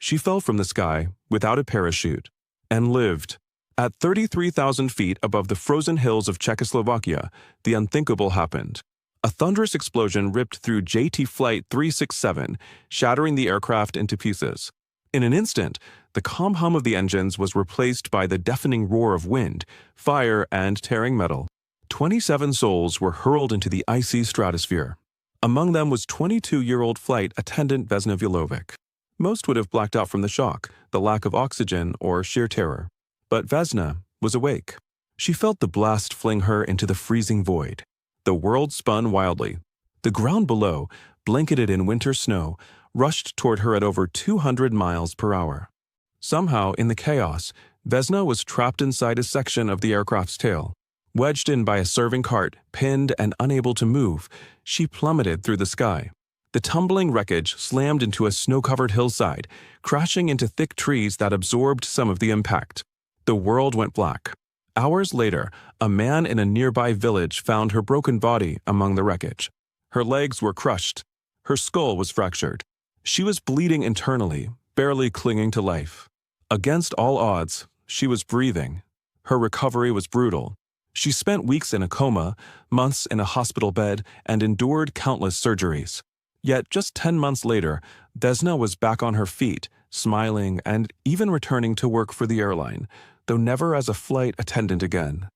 She fell from the sky without a parachute and lived. At 33,000 feet above the frozen hills of Czechoslovakia, the unthinkable happened. A thunderous explosion ripped through JT Flight 367, shattering the aircraft into pieces. In an instant, the calm hum of the engines was replaced by the deafening roar of wind, fire, and tearing metal. 27 souls were hurled into the icy stratosphere. Among them was 22-year-old flight attendant Vesna Vulović. Most would have blacked out from the shock, the lack of oxygen, or sheer terror. But Vesna was awake. She felt the blast fling her into the freezing void. The world spun wildly. The ground below, blanketed in winter snow, rushed toward her at over 200 miles per hour. Somehow, in the chaos, Vesna was trapped inside a section of the aircraft's tail. Wedged in by a serving cart, pinned and unable to move, she plummeted through the sky. The tumbling wreckage slammed into a snow-covered hillside, crashing into thick trees that absorbed some of the impact. The world went black. Hours later, a man in a nearby village found her broken body among the wreckage. Her legs were crushed. Her skull was fractured. She was bleeding internally, barely clinging to life. Against all odds, she was breathing. Her recovery was brutal. She spent weeks in a coma, months in a hospital bed, and endured countless surgeries. Yet just 10 months later, Vesna was back on her feet, smiling and even returning to work for the airline, though never as a flight attendant again.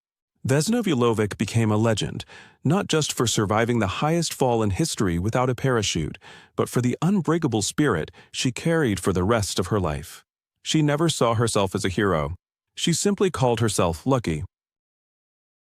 Vesna Vulović became a legend, not just for surviving the highest fall in history without a parachute, but for the unbreakable spirit she carried for the rest of her life. She never saw herself as a hero. She simply called herself lucky.